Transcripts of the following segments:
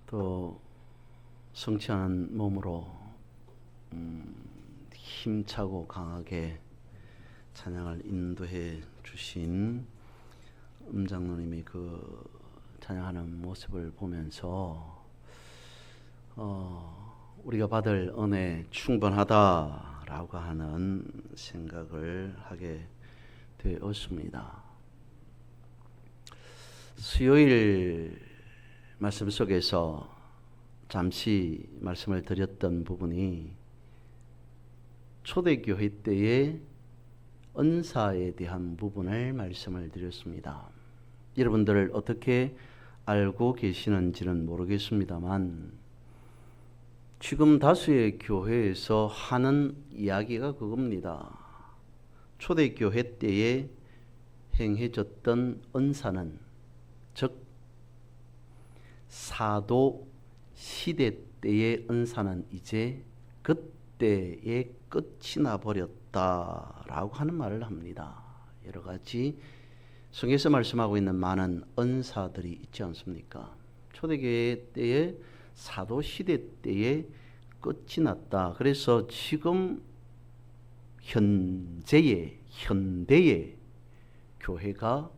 또 성취하는 몸으로 힘차고 강하게 찬양을 인도해 주신 장로님이 그 찬양하는 모습을 보면서 우리가 받을 은혜 충분하다라고 하는 생각을 하게 되었습니다. 수요일 말씀 속에서 잠시 말씀을 드렸던 부분이 초대교회 때의 은사에 대한 부분을 말씀을 드렸습니다. 여러분들 어떻게 알고 계시는지는 모르겠습니다만 지금 다수의 교회에서 하는 이야기가 그겁니다. 초대교회 때에 행해졌던 은사는 즉 사도 시대 때의 은사는 이제 그때에 끝이 나버렸다라고 하는 말을 합니다. 여러 가지 성경에서 말씀하고 있는 많은 은사들이 있지 않습니까? 초대교회 때의 사도 시대 때에 끝이 났다. 그래서 지금 현대의 교회가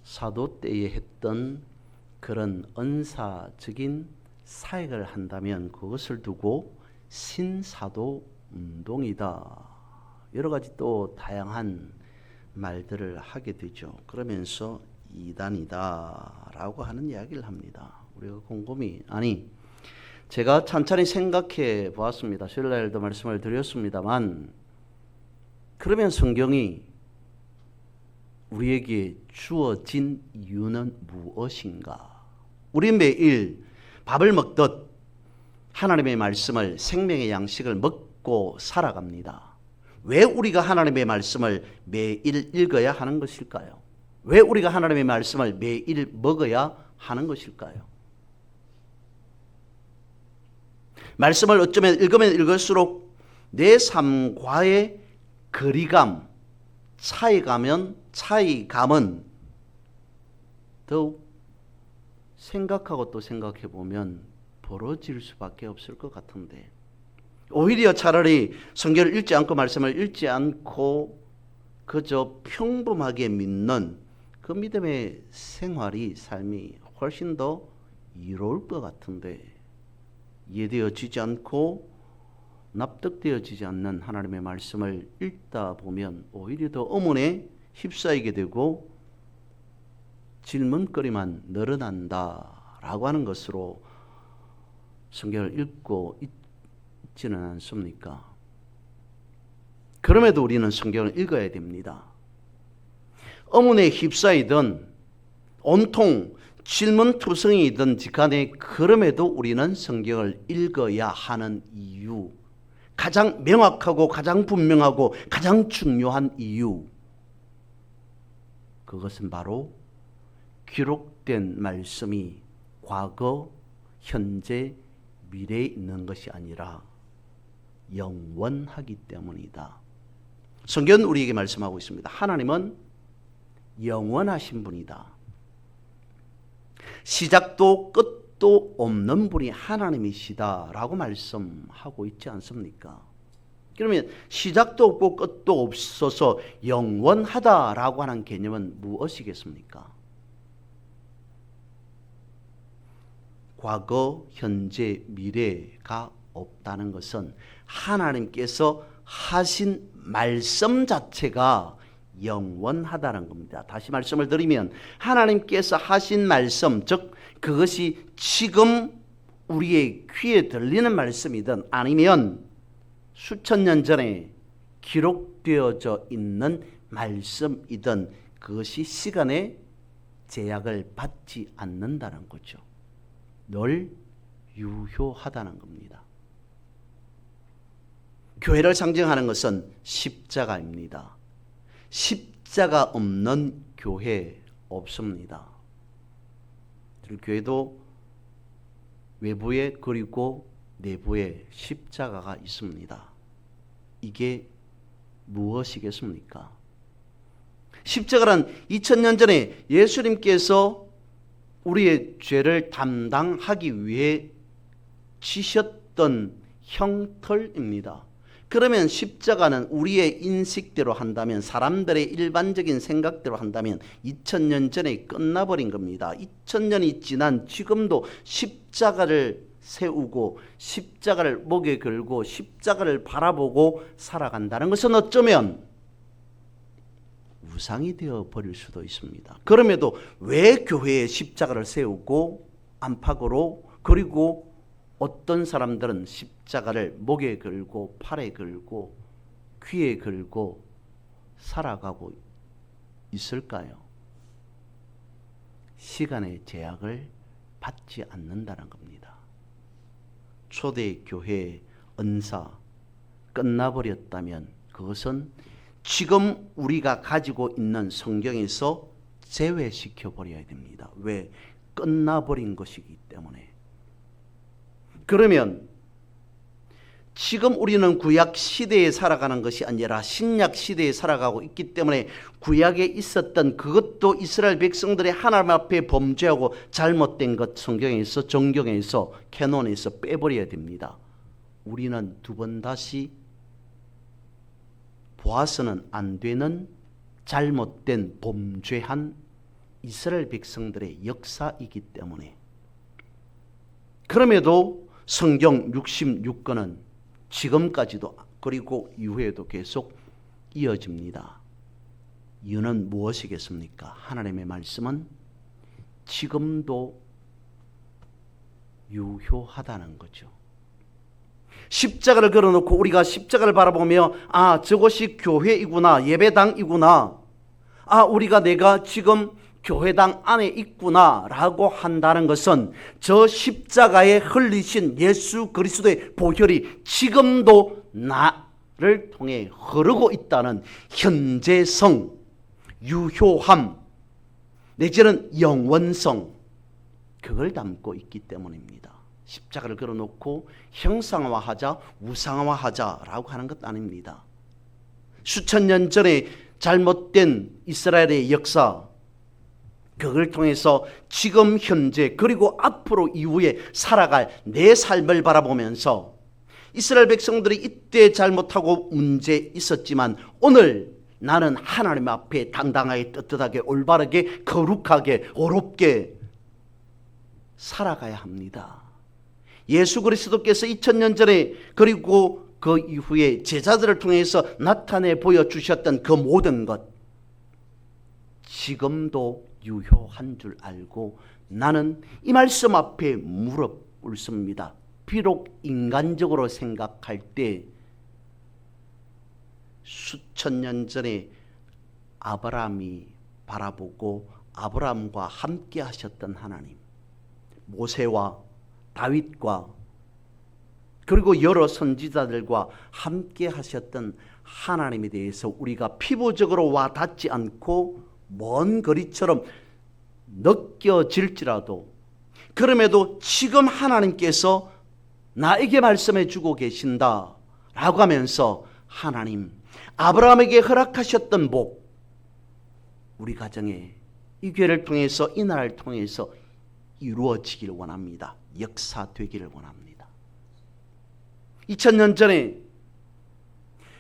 사도 때에 했던 그런 은사적인 사역을 한다면 그것을 두고 신사도 운동이다. 여러 가지 또 다양한 말들을 하게 되죠. 그러면서 이단이다 라고 하는 이야기를 합니다. 우리가 곰곰이 제가 찬찬히 생각해 보았습니다. 수요일날도 말씀을 드렸습니다만 그러면 성경이 우리에게 주어진 이유는 무엇인가? 우리 매일 밥을 먹듯 하나님의 말씀을 생명의 양식을 먹고 살아갑니다. 왜 우리가 하나님의 말씀을 매일 읽어야 하는 것일까요? 왜 우리가 하나님의 말씀을 매일 먹어야 하는 것일까요? 말씀을 어쩌면 읽으면 읽을수록 내 삶과의 거리감, 차이감은 더욱 생각하고 또 생각해 보면 벌어질 수밖에 없을 것 같은데 오히려 차라리 성경을 읽지 않고 말씀을 읽지 않고 그저 평범하게 믿는 그 믿음의 삶이 훨씬 더 이로울 것 같은데 이해되어지지 않고 납득되어지지 않는 하나님의 말씀을 읽다 보면 오히려 더 의문에 휩싸이게 되고 질문거리만 늘어난다라고 하는 것으로 성경을 읽고 있지는 않습니까? 그럼에도 우리는 성경을 읽어야 됩니다. 의문에 휩싸이든 온통 질문투성이든지 간에 그럼에도 우리는 성경을 읽어야 하는 이유, 가장 명확하고 가장 분명하고 가장 중요한 이유, 그것은 바로 기록된 말씀이 과거, 현재, 미래에 있는 것이 아니라 영원하기 때문이다. 성경은 우리에게 말씀하고 있습니다. 하나님은 영원하신 분이다. 시작도 끝도 없는 분이 하나님이시다라고 말씀하고 있지 않습니까? 그러면 시작도 없고 끝도 없어서 영원하다라고 하는 개념은 무엇이겠습니까? 과거, 현재, 미래가 없다는 것은 하나님께서 하신 말씀 자체가 영원하다는 겁니다. 다시 말씀을 드리면 하나님께서 하신 말씀, 즉 그것이 지금 우리의 귀에 들리는 말씀이든 아니면 수천 년 전에 기록되어져 있는 말씀이든 그것이 시간의 제약을 받지 않는다는 거죠. 늘 유효하다는 겁니다. 교회를 상징하는 것은 십자가입니다. 십자가 없는 교회 없습니다. 교회도 외부에 그리고 내부에 십자가가 있습니다. 이게 무엇이겠습니까? 십자가란 2000년 전에 예수님께서 우리의 죄를 담당하기 위해 지셨던 형틀입니다. 그러면 십자가는 우리의 인식대로 한다면, 사람들의 일반적인 생각대로 한다면 2000년 전에 끝나버린 겁니다. 2000년이 지난 지금도 십자가를 세우고 십자가를 목에 걸고 십자가를 바라보고 살아간다는 것은 어쩌면 우상이 되어 버릴 수도 있습니다. 그럼에도 왜 교회에 십자가를 세우고 안팎으로, 그리고 어떤 사람들은 십자가를 목에 걸고 팔에 걸고 귀에 걸고 살아가고 있을까요? 시간의 제약을 받지 않는다는 겁니다. 초대교회의 은사 끝나버렸다면 그것은 지금 우리가 가지고 있는 성경에서 제외시켜 버려야 됩니다. 왜? 끝나버린 것이기 때문에. 그러면 지금 우리는 구약 시대에 살아가는 것이 아니라 신약 시대에 살아가고 있기 때문에 구약에 있었던 그것도 이스라엘 백성들의 하나님 앞에 범죄하고 잘못된 것 성경에서, 정경에서, 캐논에서 빼버려야 됩니다. 우리는 두 번 다시 보아서는 안 되는 잘못된 범죄한 이스라엘 백성들의 역사이기 때문에. 그럼에도 성경 66권은 지금까지도 그리고 이후에도 계속 이어집니다. 이유는 무엇이겠습니까? 하나님의 말씀은 지금도 유효하다는 거죠. 십자가를 걸어놓고 우리가 십자가를 바라보며 아, 저것이 교회이구나, 예배당이구나, 아, 내가 지금 교회당 안에 있구나 라고 한다는 것은 저 십자가에 흘리신 예수 그리스도의 보혈이 지금도 나를 통해 흐르고 있다는 현재성, 유효함, 내지는 영원성, 그걸 담고 있기 때문입니다. 십자가를 걸어놓고 형상화하자, 우상화하자라고 하는 것 아닙니다. 수천 년 전에 잘못된 이스라엘의 역사, 그걸 통해서 지금 현재 그리고 앞으로 이후에 살아갈 내 삶을 바라보면서 이스라엘 백성들이 이때 잘못하고 문제 있었지만 오늘 나는 하나님 앞에 당당하게, 떳떳하게, 올바르게, 거룩하게, 어렵게 살아가야 합니다. 예수 그리스도께서 2000년 전에 그리고 그 이후에 제자들을 통해서 나타내 보여주셨던 그 모든 것 지금도 유효한 줄 알고 나는 이 말씀 앞에 무릎 꿇습니다. 비록 인간적으로 생각할 때 수천 년 전에 아브라함이 바라보고 아브라함과 함께 하셨던 하나님, 모세와 다윗과 그리고 여러 선지자들과 함께 하셨던 하나님에 대해서 우리가 피부적으로 와 닿지 않고 먼 거리처럼 느껴질지라도 그럼에도 지금 하나님께서 나에게 말씀해 주고 계신다 라고 하면서 하나님, 아브라함에게 허락하셨던 복 우리 가정에 이 교회를 통해서, 이 나라를 통해서 이루어지기를 원합니다. 역사되기를 원합니다. 2000년 전에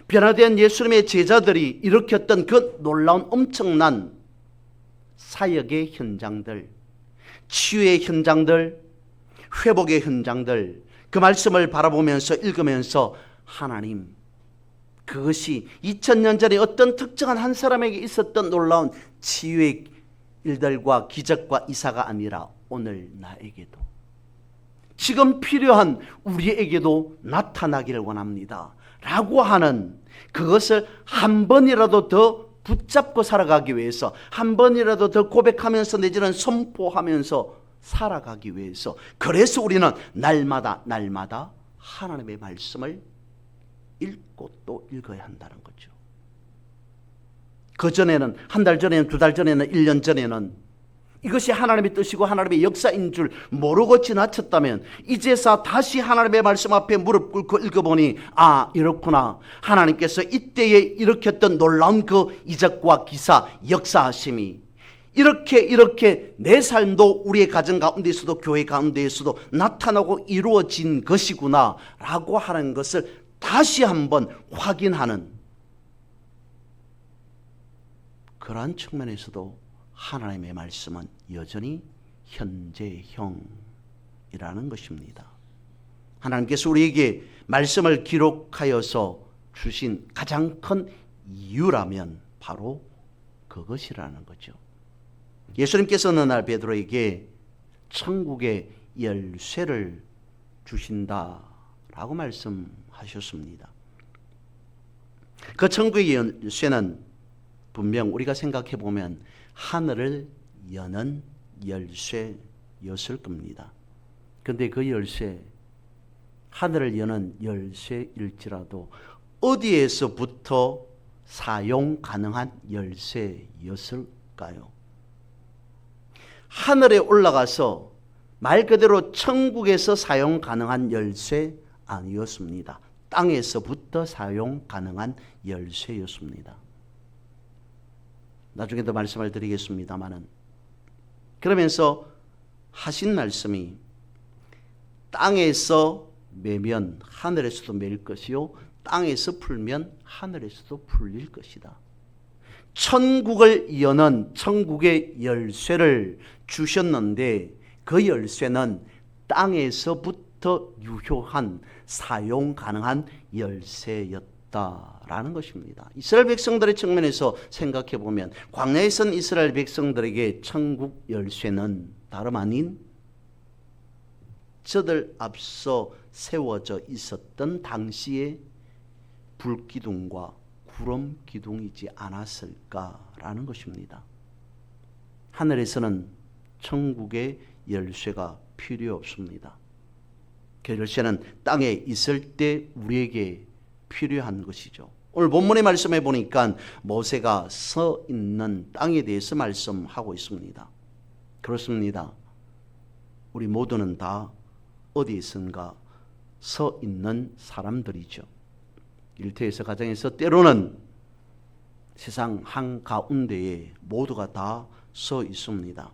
변화된 예수님의 제자들이 일으켰던 그 놀라운 엄청난 사역의 현장들, 치유의 현장들, 회복의 현장들, 그 말씀을 바라보면서 읽으면서 하나님, 그것이 2000년 전에 어떤 특정한 한 사람에게 있었던 놀라운 치유의 일들과 기적과 이사가 아니라 오늘 나에게도, 지금 필요한 우리에게도 나타나기를 원합니다 라고 하는 그것을 한 번이라도 더 붙잡고 살아가기 위해서, 한 번이라도 더 고백하면서 내지는 선포하면서 살아가기 위해서, 그래서 우리는 날마다 하나님의 말씀을 읽고 또 읽어야 한다는 거죠. 그전에는, 한 달 전에는, 두 달 전에는, 1년 전에는 이것이 하나님의 뜻이고 하나님의 역사인 줄 모르고 지나쳤다면 이제서 다시 하나님의 말씀 앞에 무릎 꿇고 읽어보니 아, 이렇구나. 하나님께서 이때에 일으켰던 놀라운 그 이적과 기사, 역사하심이 이렇게 내 삶도 우리의 가정 가운데에서도 교회 가운데에서도 나타나고 이루어진 것이구나 라고 하는 것을 다시 한번 확인하는 그러한 측면에서도 하나님의 말씀은 여전히 현재형이라는 것입니다. 하나님께서 우리에게 말씀을 기록하여서 주신 가장 큰 이유라면 바로 그것이라는 거죠. 예수님께서 어느 날 베드로에게 천국의 열쇠를 주신다라고 말씀하셨습니다. 그 천국의 열쇠는 분명 우리가 생각해 보면 하늘을 여는 열쇠였을 겁니다. 그런데 그 열쇠, 하늘을 여는 열쇠일지라도 어디에서부터 사용 가능한 열쇠였을까요? 하늘에 올라가서 말 그대로 천국에서 사용 가능한 열쇠 아니었습니다. 땅에서부터 사용 가능한 열쇠였습니다. 나중에도 말씀을 드리겠습니다마는, 그러면서 하신 말씀이 땅에서 매면 하늘에서도 매일 것이요 땅에서 풀면 하늘에서도 풀릴 것이다. 천국을 여는 천국의 열쇠를 주셨는데 그 열쇠는 땅에서부터 유효한 사용 가능한 열쇠였다라는 것입니다. 이스라엘 백성들의 측면에서 생각해 보면 광야에 선 이스라엘 백성들에게 천국 열쇠는 다름 아닌 저들 앞서 세워져 있었던 당시의 불기둥과 구름 기둥이지 않았을까라는 것입니다. 하늘에서는 천국의 열쇠가 필요 없습니다. 그 열쇠는 땅에 있을 때 우리에게 필요한 것이죠. 오늘 본문의 말씀해 보니까 모세가 서 있는 땅에 대해서 말씀하고 있습니다. 그렇습니다. 우리 모두는 다 어디에 있는가 서 있는 사람들이죠. 일터에서 가정에서 때로는 세상 한가운데에 모두가 다 서 있습니다.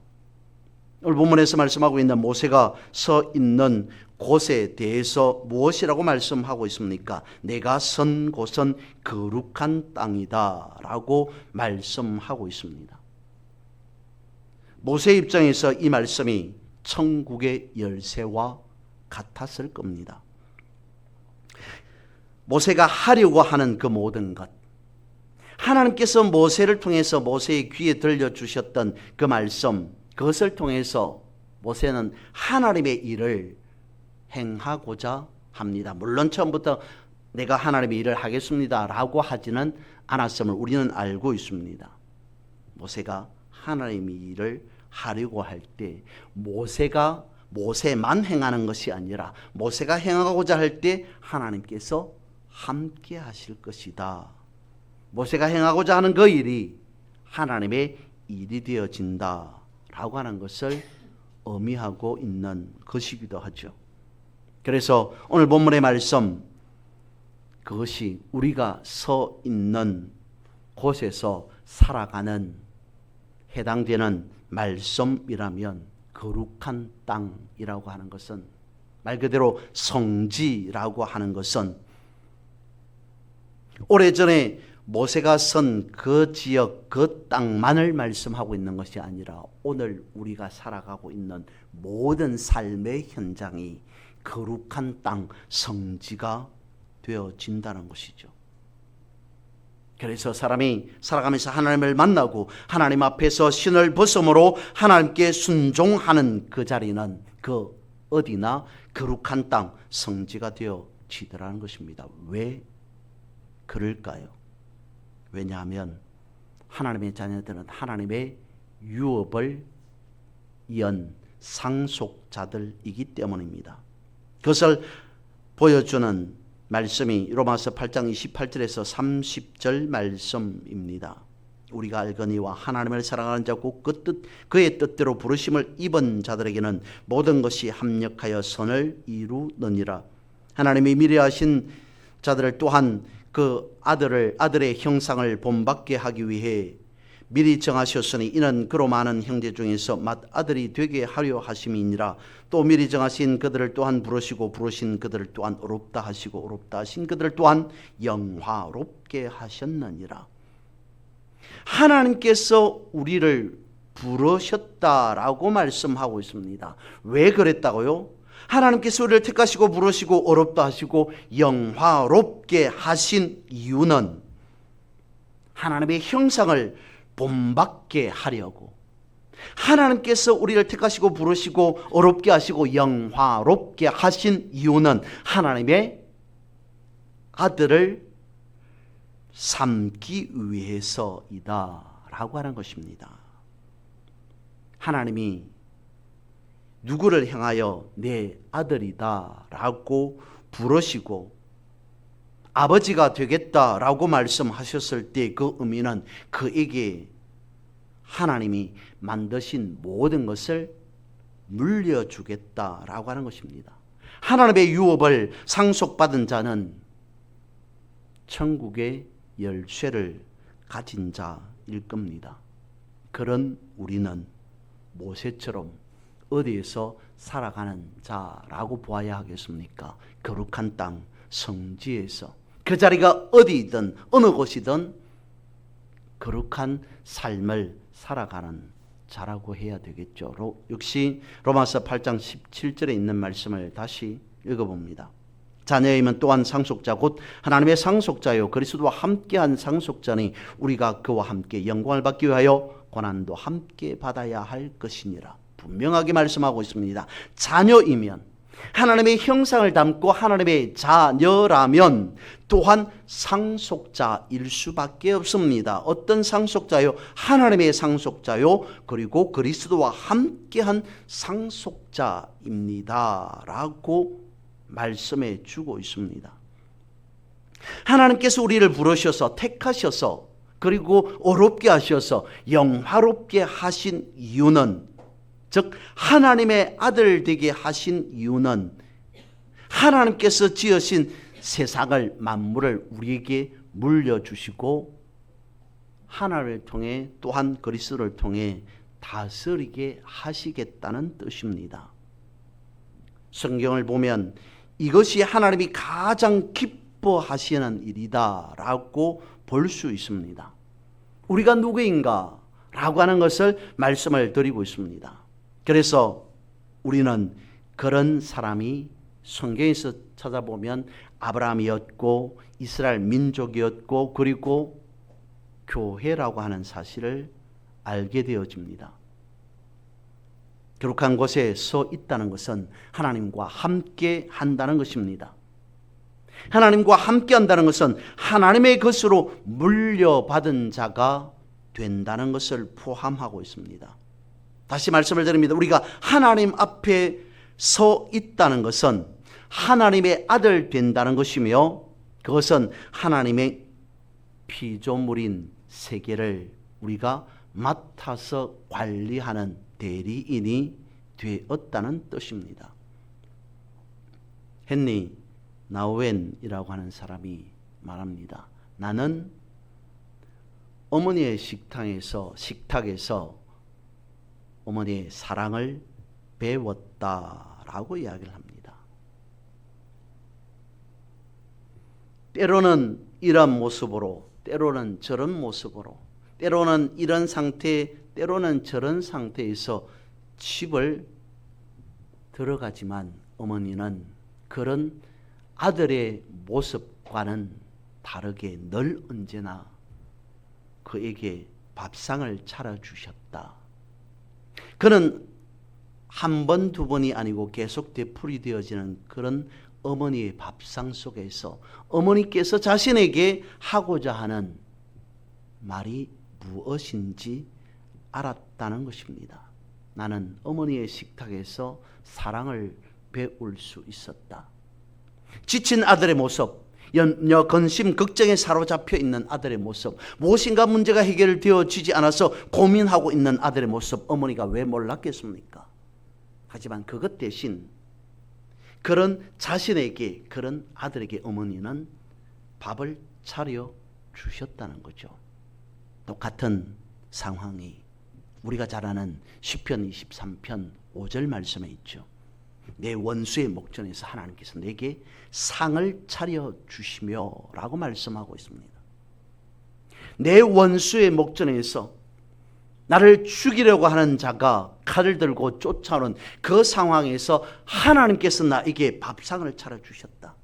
오늘 본문에서 말씀하고 있는 모세가 서 있는 곳에 대해서 무엇이라고 말씀하고 있습니까? 내가 선 곳은 거룩한 땅이다 라고 말씀하고 있습니다. 모세 입장에서 이 말씀이 천국의 열쇠와 같았을 겁니다. 모세가 하려고 하는 그 모든 것, 하나님께서 모세를 통해서 모세의 귀에 들려주셨던 그 말씀, 그것을 통해서 모세는 하나님의 일을 행하고자 합니다. 물론 처음부터 내가 하나님의 일을 하겠습니다 라고 하지는 않았음을 우리는 알고 있습니다. 모세가 하나님의 일을 하려고 할 때 모세만 행하는 것이 아니라 모세가 행하고자 할 때 하나님께서 함께 하실 것이다. 모세가 행하고자 하는 그 일이 하나님의 일이 되어진다라고 하는 것을 의미하고 있는 것이기도 하죠. 그래서 오늘 본문의 말씀, 그것이 우리가 서 있는 곳에서 살아가는 해당되는 말씀이라면 거룩한 땅이라고 하는 것은, 말 그대로 성지라고 하는 것은 오래전에 모세가 선 그 지역 그 땅만을 말씀하고 있는 것이 아니라 오늘 우리가 살아가고 있는 모든 삶의 현장이 거룩한 땅, 성지가 되어진다는 것이죠. 그래서 사람이 살아가면서 하나님을 만나고 하나님 앞에서 신을 벗음으로 하나님께 순종하는 그 자리는 그 어디나 거룩한 땅, 성지가 되어지더라는 것입니다. 왜 그럴까요? 왜냐하면 하나님의 자녀들은 하나님의 유업을 연 상속자들이기 때문입니다. 그것을 보여주는 말씀이 로마서 8장 28절에서 30절 말씀입니다. 우리가 알거니와 하나님을 사랑하는 자고 그의 뜻대로 부르심을 입은 자들에게는 모든 것이 합력하여 선을 이루느니라. 하나님이 미래하신 자들을 또한 그 아들의 형상을 본받게 하기 위해 미리 정하셨으니 이는 그로 많은 형제 중에서 맏아들이 되게 하려 하심이니라. 또 미리 정하신 그들을 또한 부르시고 부르신 그들을 또한 어렵다 하시고 어렵다 하신 그들을 또한 영화롭게 하셨느니라. 하나님께서 우리를 부르셨다라고 말씀하고 있습니다. 왜 그랬다고요? 하나님께서 우리를 택하시고 부르시고 어렵다 하시고 영화롭게 하신 이유는 하나님의 형상을 본받게 하려고, 하나님께서 우리를 택하시고 부르시고 어렵게 하시고 영화롭게 하신 이유는 하나님의 아들을 삼기 위해서이다 라고 하는 것입니다. 하나님이 누구를 향하여 내 아들이다 라고 부르시고 아버지가 되겠다라고 말씀하셨을 때 그 의미는 그에게 하나님이 만드신 모든 것을 물려주겠다라고 하는 것입니다. 하나님의 유업을 상속받은 자는 천국의 열쇠를 가진 자일 겁니다. 그런 우리는 모세처럼 어디에서 살아가는 자라고 보아야 하겠습니까? 거룩한 땅 성지에서, 그 자리가 어디든 어느 곳이든 거룩한 삶을 살아가는 자라고 해야 되겠죠. 역시 로마서 8장 17절에 있는 말씀을 다시 읽어봅니다. 자녀이면 또한 상속자 곧 하나님의 상속자요 그리스도와 함께한 상속자니 우리가 그와 함께 영광을 받기 위하여 고난도 함께 받아야 할 것이니라. 분명하게 말씀하고 있습니다. 자녀이면, 하나님의 형상을 담고 하나님의 자녀라면 또한 상속자일 수밖에 없습니다. 어떤 상속자요? 하나님의 상속자요 그리고 그리스도와 함께한 상속자입니다 라고 말씀해 주고 있습니다. 하나님께서 우리를 부르셔서 택하셔서 그리고 어렵게 하셔서 영화롭게 하신 이유는, 즉 하나님의 아들 되게 하신 이유는 하나님께서 지으신 세상을 만물을 우리에게 물려주시고 하나님을 통해 또한 그리스도를 통해 다스리게 하시겠다는 뜻입니다. 성경을 보면 이것이 하나님이 가장 기뻐하시는 일이다 라고 볼 수 있습니다. 우리가 누구인가 라고 하는 것을 말씀을 드리고 있습니다. 그래서 우리는 그런 사람이 성경에서 찾아보면 아브라함이었고 이스라엘 민족이었고 그리고 교회라고 하는 사실을 알게 되어집니다. 거룩한 곳에 서 있다는 것은 하나님과 함께 한다는 것입니다. 하나님과 함께 한다는 것은 하나님의 것으로 물려받은 자가 된다는 것을 포함하고 있습니다. 다시 말씀을 드립니다. 우리가 하나님 앞에 서 있다는 것은 하나님의 아들 된다는 것이며 그것은 하나님의 피조물인 세계를 우리가 맡아서 관리하는 대리인이 되었다는 뜻입니다. 헨리 나우엔이라고 하는 사람이 말합니다. 나는 어머니의 식탁에서 어머니의 사랑을 배웠다라고 이야기를 합니다. 때로는 이런 모습으로, 때로는 저런 모습으로, 때로는 이런 상태, 때로는 저런 상태에서 집을 들어가지만 어머니는 그런 아들의 모습과는 다르게 늘 언제나 그에게 밥상을 차려주셨다. 그는 한 번, 두 번이 아니고 계속 되풀이되어지는 그런 어머니의 밥상 속에서 어머니께서 자신에게 하고자 하는 말이 무엇인지 알았다는 것입니다. 나는 어머니의 식탁에서 사랑을 배울 수 있었다. 지친 아들의 모습, 염려, 근심, 걱정에 사로잡혀 있는 아들의 모습, 무엇인가 문제가 해결되어지지 않아서 고민하고 있는 아들의 모습, 어머니가 왜 몰랐겠습니까? 하지만 그것 대신 그런 자신에게, 그런 아들에게 어머니는 밥을 차려 주셨다는 거죠. 똑같은 상황이 우리가 잘 아는 시편 23편 5절 말씀에 있죠. 내 원수의 목전에서 하나님께서 내게 상을 차려 주시며 라고 말씀하고 있습니다. 내 원수의 목전에서 나를 죽이려고 하는 자가 칼을 들고 쫓아오는 그 상황에서 하나님께서 나에게 밥상을 차려주셨다.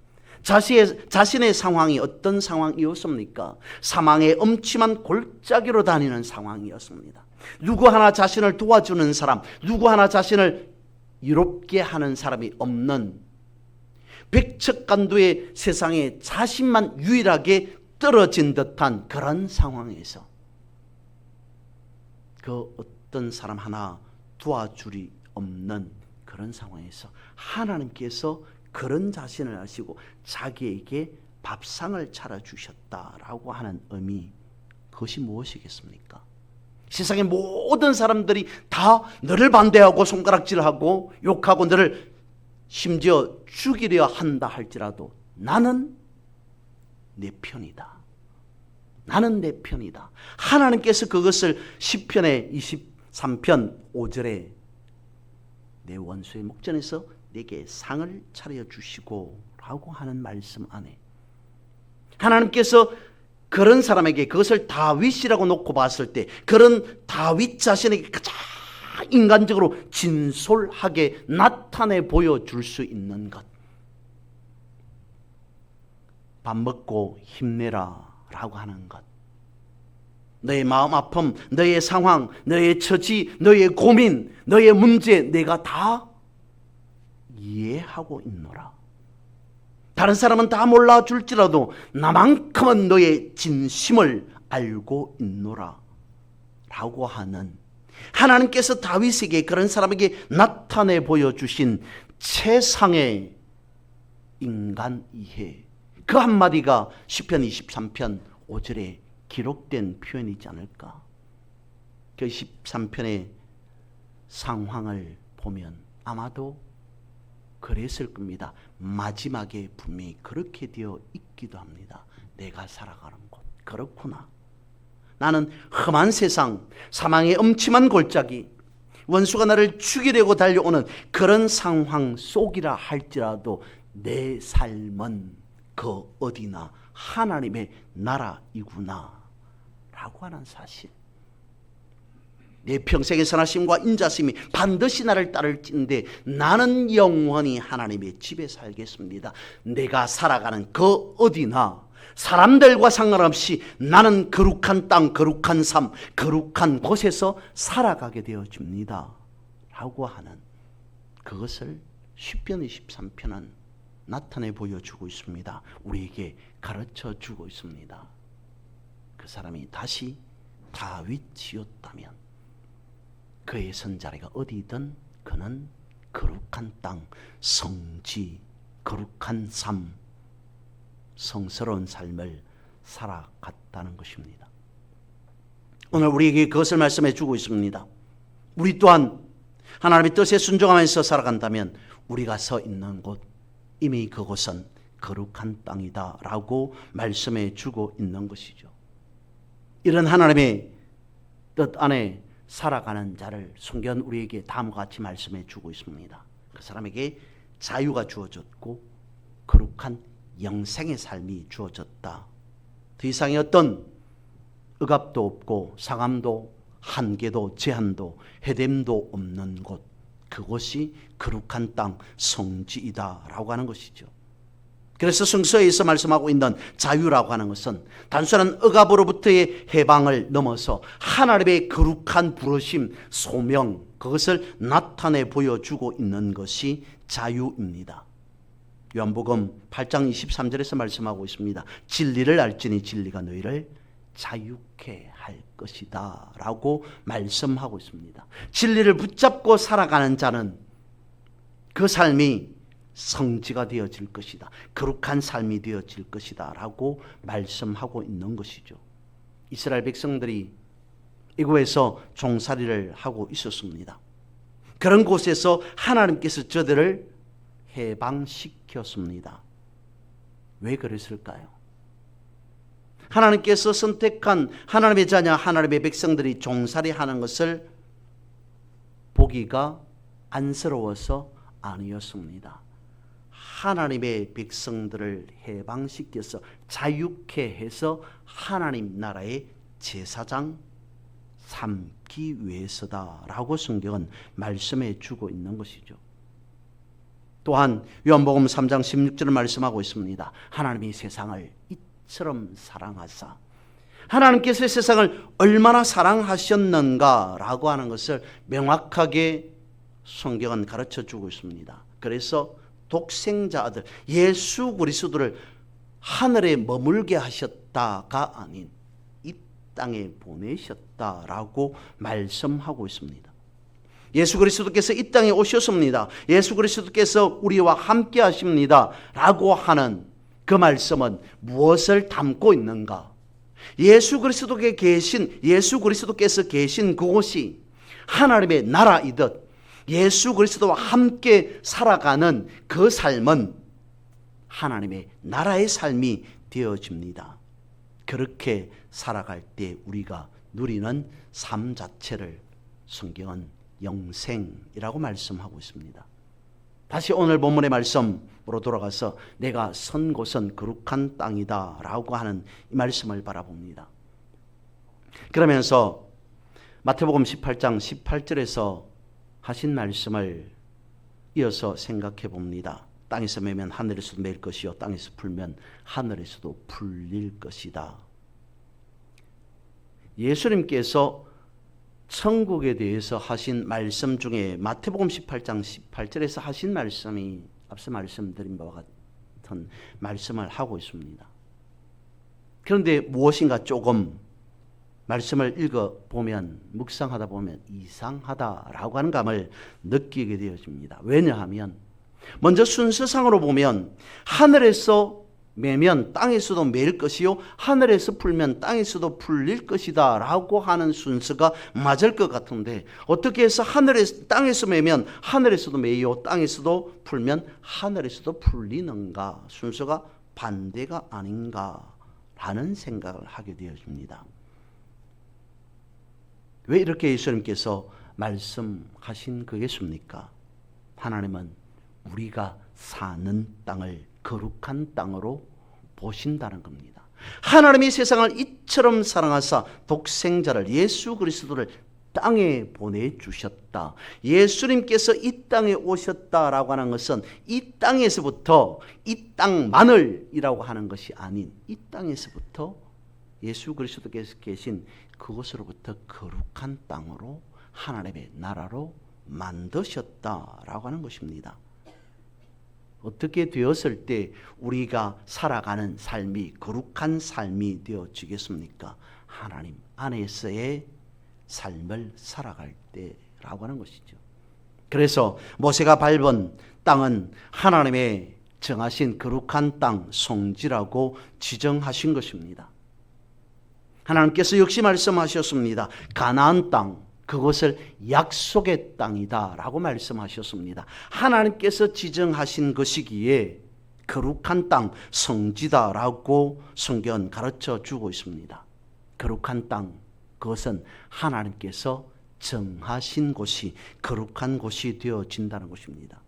자신의 상황이 어떤 상황이었습니까? 사망의 음침한 골짜기로 다니는 상황이었습니다. 누구 하나 자신을 도와주는 사람, 누구 하나 자신을 이롭게 하는 사람이 없는 백척간두의 세상에 자신만 유일하게 떨어진 듯한 그런 상황에서 그 어떤 사람 하나 도와줄이 없는 그런 상황에서 하나님께서 그런 자신을 아시고 자기에게 밥상을 차려주셨다라고 하는 의미, 그것이 무엇이겠습니까? 세상의 모든 사람들이 다 너를 반대하고 손가락질하고 욕하고 너를 심지어 죽이려 한다 할지라도 나는 내 편이다. 나는 내 편이다. 하나님께서 그것을 시편의 23편 5절에 내 원수의 목전에서 내게 상을 차려주시고 라고 하는 말씀 안에 하나님께서 그런 사람에게 그것을 다윗이라고 놓고 봤을 때 그런 다윗 자신에게 가장 인간적으로 진솔하게 나타내 보여줄 수 있는 것, 밥 먹고 힘내라 라고 하는 것, 너의 마음 아픔, 너의 상황, 너의 처지, 너의 고민, 너의 문제 내가 다 이해하고 있노라. 다른 사람은 다 몰라줄지라도 나만큼은 너의 진심을 알고 있노라 라고 하는, 하나님께서 다윗에게 그런 사람에게 나타내 보여주신 최상의 인간 이해, 그 한마디가 시편 23편 5절에 기록된 표현이지 않을까. 그 23편의 상황을 보면 아마도 그랬을 겁니다. 마지막에 분명히 그렇게 되어 있기도 합니다. 내가 살아가는 곳, 그렇구나. 나는 험한 세상, 사망의 음침한 골짜기, 원수가 나를 죽이려고 달려오는 그런 상황 속이라 할지라도 내 삶은 그 어디나 하나님의 나라이구나 라고 하는 사실, 내 평생의 선하심과 인자심이 반드시 나를 따를진데 나는 영원히 하나님의 집에 살겠습니다. 내가 살아가는 그 어디나 사람들과 상관없이 나는 거룩한 땅, 거룩한 삶, 거룩한 곳에서 살아가게 되어집니다 라고 하는 그것을 시편 23편은 나타내 보여주고 있습니다. 우리에게 가르쳐 주고 있습니다. 그 사람이 다시 다윗이었다면 그의 선자리가 어디든 그는 거룩한 땅, 성지, 거룩한 삶, 성스러운 삶을 살아갔다는 것입니다. 오늘 우리에게 그것을 말씀해 주고 있습니다. 우리 또한 하나님의 뜻에 순종하면서 살아간다면 우리가 서 있는 곳, 이미 그곳은 거룩한 땅이다 라고 말씀해 주고 있는 것이죠. 이런 하나님의 뜻 안에 살아가는 자를 성경은 우리에게 다음과 같이 말씀해 주고 있습니다. 그 사람에게 자유가 주어졌고 거룩한 영생의 삶이 주어졌다. 더 이상의 어떤 억압도 없고 상함도 한계도 제한도 해됨도 없는 곳, 그곳이 거룩한 땅, 성지이다 라고 하는 것이죠. 그래서 성서에서 말씀하고 있는 자유라고 하는 것은 단순한 억압으로부터의 해방을 넘어서 하나님의 거룩한 부르심, 소명, 그것을 나타내 보여주고 있는 것이 자유입니다. 요한복음 8장 23절에서 말씀하고 있습니다. 진리를 알지니 진리가 너희를 자유케 할 것이다 라고 말씀하고 있습니다. 진리를 붙잡고 살아가는 자는 그 삶이 성지가 되어질 것이다, 거룩한 삶이 되어질 것이다 라고 말씀하고 있는 것이죠. 이스라엘 백성들이 이곳에서 종살이를 하고 있었습니다. 그런 곳에서 하나님께서 저들을 해방시켰습니다. 왜 그랬을까요? 하나님께서 선택한 하나님의 자녀, 하나님의 백성들이 종살이 하는 것을 보기가 안쓰러워서 아니었습니다. 하나님의 백성들을 해방시켜서 자유케 해서 하나님 나라의 제사장 삼기 위해서다라고 성경은 말씀해 주고 있는 것이죠. 또한 요한복음 3장 16절을 말씀하고 있습니다. 하나님이 세상을 이처럼 사랑하사, 하나님께서 세상을 얼마나 사랑하셨는가라고 하는 것을 명확하게 성경은 가르쳐 주고 있습니다. 그래서 독생자 아들 예수 그리스도를 하늘에 머물게 하셨다가 아닌 이 땅에 보내셨다라고 말씀하고 있습니다. 예수 그리스도께서 이 땅에 오셨습니다. 예수 그리스도께서 우리와 함께 하십니다 라고 하는 그 말씀은 무엇을 담고 있는가? 예수 그리스도께서 계신 그곳이 하나님의 나라이듯 예수 그리스도와 함께 살아가는 그 삶은 하나님의 나라의 삶이 되어집니다. 그렇게 살아갈 때 우리가 누리는 삶 자체를 성경은 영생이라고 말씀하고 있습니다. 다시 오늘 본문의 말씀으로 돌아가서 내가 선 곳은 거룩한 땅이다 라고 하는 이 말씀을 바라봅니다. 그러면서 마태복음 18장 18절에서 하신 말씀을 이어서 생각해 봅니다. 땅에서 매면 하늘에서도 매일 것이요 땅에서 풀면 하늘에서도 풀릴 것이다. 예수님께서 천국에 대해서 하신 말씀 중에 마태복음 18장 18절에서 하신 말씀이 앞서 말씀드린 바와 같은 말씀을 하고 있습니다. 그런데 무엇인가 조금 말씀을 읽어보면 묵상하다 보면 이상하다라고 하는 감을 느끼게 되어집니다. 왜냐하면 먼저 순서상으로 보면 하늘에서 매면 땅에서도 매일 것이요 하늘에서 풀면 땅에서도 풀릴 것이다 라고 하는 순서가 맞을 것 같은데 어떻게 해서 땅에서 매면 하늘에서도 매요 땅에서도 풀면 하늘에서도 풀리는가? 순서가 반대가 아닌가 라는 생각을 하게 되어집니다. 왜 이렇게 예수님께서 말씀하신 거겠습니까? 하나님은 우리가 사는 땅을 거룩한 땅으로 보신다는 겁니다. 하나님이 세상을 이처럼 사랑하사 독생자를 예수 그리스도를 땅에 보내주셨다. 예수님께서 이 땅에 오셨다라고 하는 것은 이 땅에서부터 이 땅만을이라고 하는 것이 아닌 이 땅에서부터 예수 그리스도께서 계신 그곳으로부터 거룩한 땅으로 하나님의 나라로 만드셨다라고 하는 것입니다. 어떻게 되었을 때 우리가 살아가는 삶이 거룩한 삶이 되어지겠습니까? 하나님 안에서의 삶을 살아갈 때라고 하는 것이죠. 그래서 모세가 밟은 땅은 하나님의 정하신 거룩한 땅, 성지라고 지정하신 것입니다. 하나님께서 역시 말씀하셨습니다. 가나안 땅, 그것을 약속의 땅이다 라고 말씀하셨습니다. 하나님께서 지정하신 것이기에 거룩한 땅, 성지다 라고 성경은 가르쳐 주고 있습니다. 거룩한 땅, 그것은 하나님께서 정하신 곳이 거룩한 곳이 되어진다는 것입니다.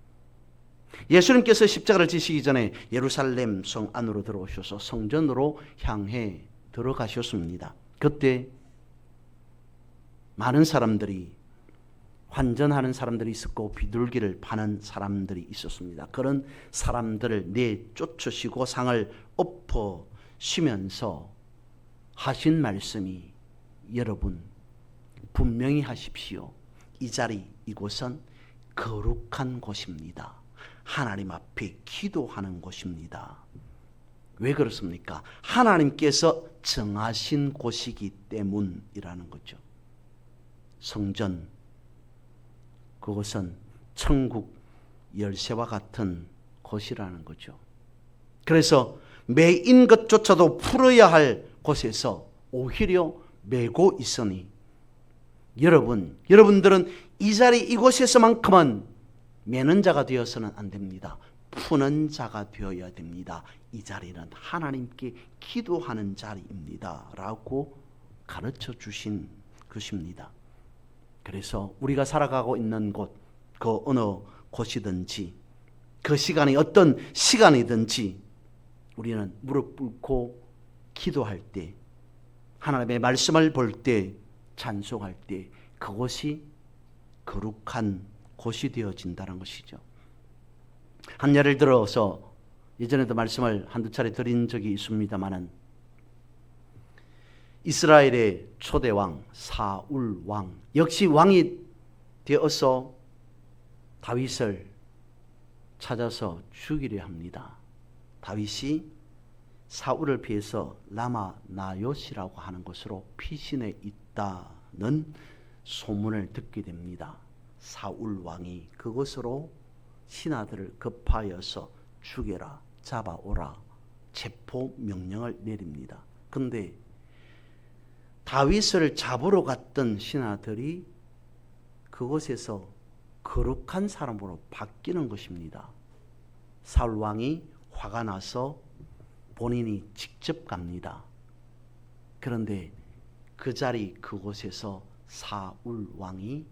예수님께서 십자가를 지시기 전에 예루살렘 성 안으로 들어오셔서 성전으로 향해 들어가셨습니다. 그때 많은 사람들이 환전하는 사람들이 있었고 비둘기를 파는 사람들이 있었습니다. 그런 사람들을 내쫓으시고 상을 엎으시면서 하신 말씀이 여러분 분명히 하십시오. 이 자리 이곳은 거룩한 곳입니다. 하나님 앞에 기도하는 곳입니다. 왜 그렇습니까? 하나님께서 정하신 곳이기 때문이라는 거죠. 성전, 그것은 천국 열쇠와 같은 곳이라는 거죠. 그래서 매인 것조차도 풀어야 할 곳에서 오히려 매고 있으니 여러분들은 이 자리 이곳에서만큼은 매는 자가 되어서는 안 됩니다. 푸는 자가 되어야 됩니다. 이 자리는 하나님께 기도하는 자리입니다. 라고 가르쳐 주신 것입니다. 그래서 우리가 살아가고 있는 곳, 그 어느 곳이든지 그 시간이 어떤 시간이든지 우리는 무릎 꿇고 기도할 때, 하나님의 말씀을 볼 때, 찬송할 때 그곳이 거룩한 곳이 되어진다는 것이죠. 한 예를 들어서 예전에도 말씀을 한두 차례 드린 적이 있습니다마는 이스라엘의 초대왕 사울 왕 역시 왕이 되어서 다윗을 찾아서 죽이려 합니다. 다윗이 사울을 피해서 라마 나요시라고 하는 곳으로 피신해 있다는 소문을 듣게 됩니다. 사울 왕이 그곳으로 신하들을 급하여서 죽여라, 잡아오라 체포 명령을 내립니다. 그런데 다윗을 잡으러 갔던 신하들이 그곳에서 거룩한 사람으로 바뀌는 것입니다. 사울 왕이 화가 나서 본인이 직접 갑니다. 그런데 그 자리 그곳에서 사울 왕이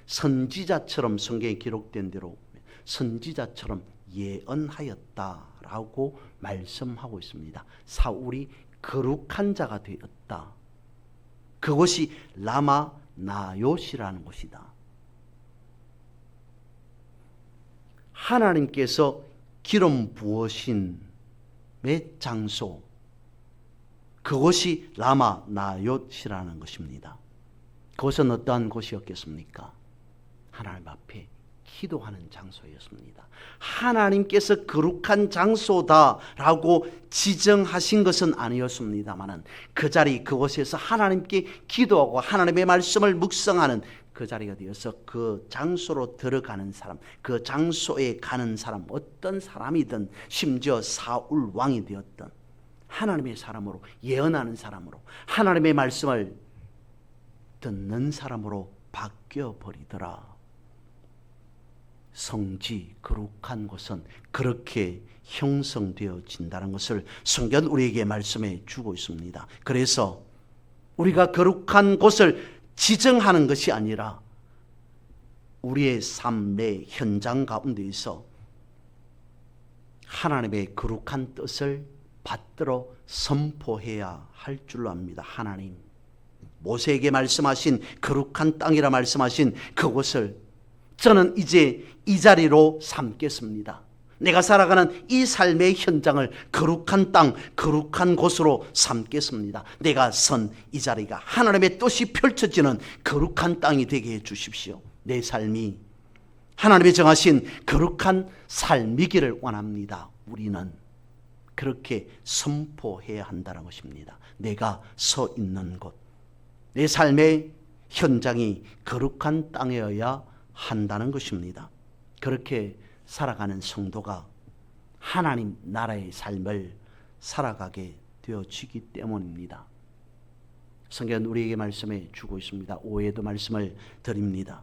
선지자처럼 성경에 기록된 대로 선지자처럼 예언하였다라고 말씀하고 있습니다. 사울이 거룩한 자가 되었다. 그곳이 라마 나요시라는 곳이다. 하나님께서 기름 부으신 장소, 그곳이 라마 나요시라는 것입니다. 그것은 어떠한 곳이었겠습니까? 하나님 앞에 기도하는 장소였습니다. 하나님께서 거룩한 장소다라고 지정하신 것은 아니었습니다마는 그 자리 그곳에서 하나님께 기도하고 하나님의 말씀을 묵상하는 그 자리가 되어서 그 장소로 들어가는 사람, 그 장소에 가는 사람, 어떤 사람이든 심지어 사울 왕이 되었던 하나님의 사람으로, 예언하는 사람으로, 하나님의 말씀을 듣는 사람으로 바뀌어 버리더라. 성지, 거룩한 곳은 그렇게 형성되어진다는 것을 성경은 우리에게 말씀해 주고 있습니다. 그래서 우리가 거룩한 곳을 지정하는 것이 아니라 우리의 삶의 현장 가운데에서 하나님의 거룩한 뜻을 받들어 선포해야 할 줄로 압니다. 하나님, 모세에게 말씀하신 거룩한 땅이라 말씀하신 그곳을 저는 이제 이 자리로 삼겠습니다. 내가 살아가는 이 삶의 현장을 거룩한 땅, 거룩한 곳으로 삼겠습니다. 내가 선 이 자리가 하나님의 뜻이 펼쳐지는 거룩한 땅이 되게 해 주십시오. 내 삶이 하나님의 정하신 거룩한 삶이기를 원합니다. 우리는 그렇게 선포해야 한다는 것입니다. 내가 서 있는 곳, 내 삶의 현장이 거룩한 땅이어야 한다는 것입니다. 그렇게 살아가는 성도가 하나님 나라의 삶을 살아가게 되어지기 때문입니다. 성경은 우리에게 말씀해 주고 있습니다. 오해도 말씀을 드립니다.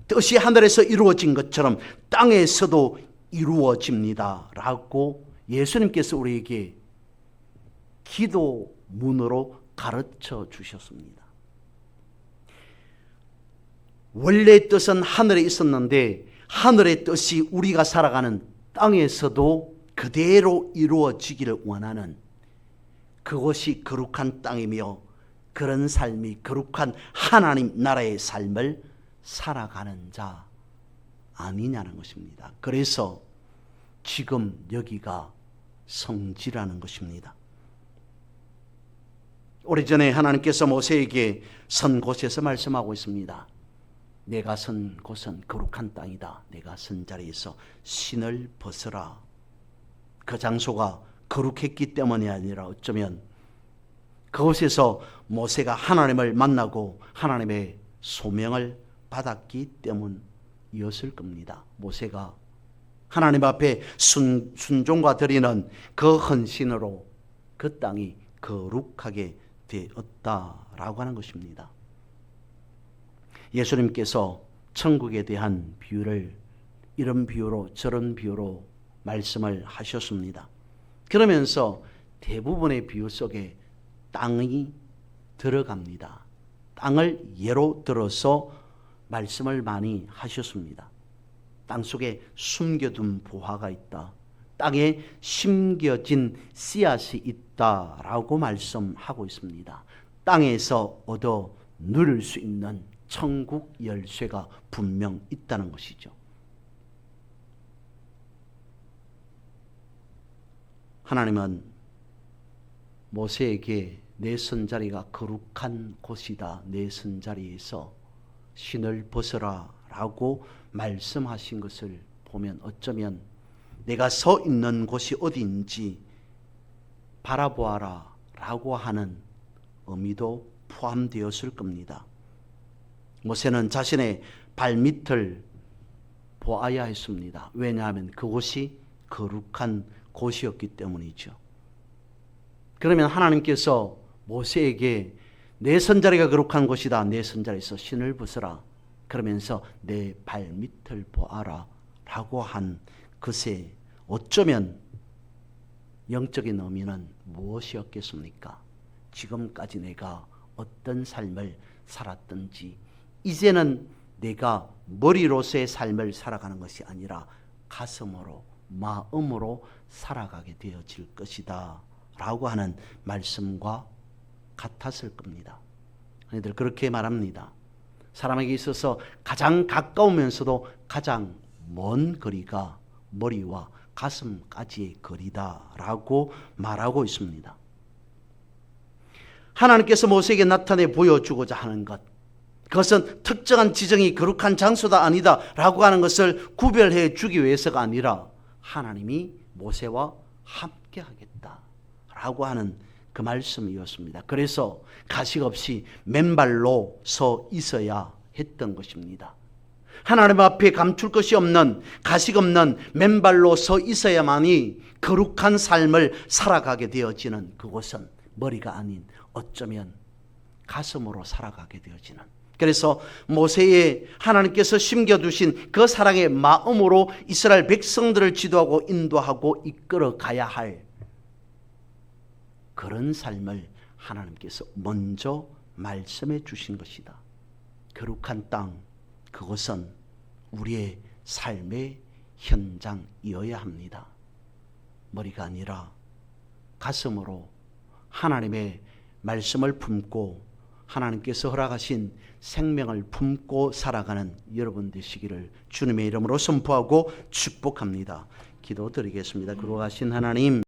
뜻이 하늘에서 이루어진 것처럼 땅에서도 이루어집니다 라고 예수님께서 우리에게 기도문으로 가르쳐 주셨습니다. 원래 뜻은 하늘에 있었는데 하늘의 뜻이 우리가 살아가는 땅에서도 그대로 이루어지기를 원하는 그것이 거룩한 땅이며 그런 삶이 거룩한 하나님 나라의 삶을 살아가는 자 아니냐는 것입니다. 그래서 지금 여기가 성지라는 것입니다. 오래전에 하나님께서 모세에게 선 곳에서 말씀하고 있습니다. 내가 선 곳은 거룩한 땅이다. 내가 선 자리에서 신을 벗어라. 그 장소가 거룩했기 때문이 아니라 어쩌면 그곳에서 모세가 하나님을 만나고 하나님의 소명을 받았기 때문이었을 겁니다. 모세가 하나님 앞에 순종과 드리는 그 헌신으로 그 땅이 거룩하게 되었다라고 하는 것입니다. 예수님께서 천국에 대한 비유를 이런 비유로 저런 비유로 말씀을 하셨습니다. 그러면서 대부분의 비유 속에 땅이 들어갑니다. 땅을 예로 들어서 말씀을 많이 하셨습니다. 땅 속에 숨겨둔 보화가 있다. 땅에 심겨진 씨앗이 있다라고 말씀하고 있습니다. 땅에서 얻어 누릴 수 있는 천국 열쇠가 분명 있다는 것이죠. 하나님은 모세에게 내 선자리가 거룩한 곳이다. 내 선자리에서 신을 벗어라 라고 말씀하신 것을 보면 어쩌면 내가 서 있는 곳이 어디인지 바라보아라 라고 하는 의미도 포함되었을 겁니다. 모세는 자신의 발밑을 보아야 했습니다. 왜냐하면 그곳이 거룩한 곳이었기 때문이죠. 그러면 하나님께서 모세에게 내 선자리가 거룩한 곳이다. 내 선자리에서 신을 벗어라. 그러면서 내 발밑을 보아라 라고 한 것에 어쩌면 영적인 의미는 무엇이었겠습니까? 지금까지 내가 어떤 삶을 살았든지 이제는 내가 머리로서의 삶을 살아가는 것이 아니라 가슴으로, 마음으로 살아가게 되어질 것이다 라고 하는 말씀과 같았을 겁니다. 너희들 그렇게 말합니다. 사람에게 있어서 가장 가까우면서도 가장 먼 거리가 머리와 가슴까지의 거리다라고 말하고 있습니다. 하나님께서 모세에게 나타내 보여주고자 하는 것, 그것은 특정한 지정이 거룩한 장소다 아니다 라고 하는 것을 구별해 주기 위해서가 아니라 하나님이 모세와 함께 하겠다 라고 하는 그 말씀이었습니다. 그래서 가식 없이 맨발로 서 있어야 했던 것입니다. 하나님 앞에 감출 것이 없는, 가식 없는 맨발로 서 있어야만이 거룩한 삶을 살아가게 되어지는 그곳은 머리가 아닌 어쩌면 가슴으로 살아가게 되어지는, 그래서 모세의 하나님께서 심겨두신 그 사랑의 마음으로 이스라엘 백성들을 지도하고 인도하고 이끌어 가야 할 그런 삶을 하나님께서 먼저 말씀해 주신 것이다. 거룩한 땅, 그것은 우리의 삶의 현장이어야 합니다. 머리가 아니라 가슴으로 하나님의 말씀을 품고 하나님께서 허락하신 생명을 품고 살아가는 여러분 되시기를 주님의 이름으로 선포하고 축복합니다. 기도드리겠습니다. 거룩하신 하나님,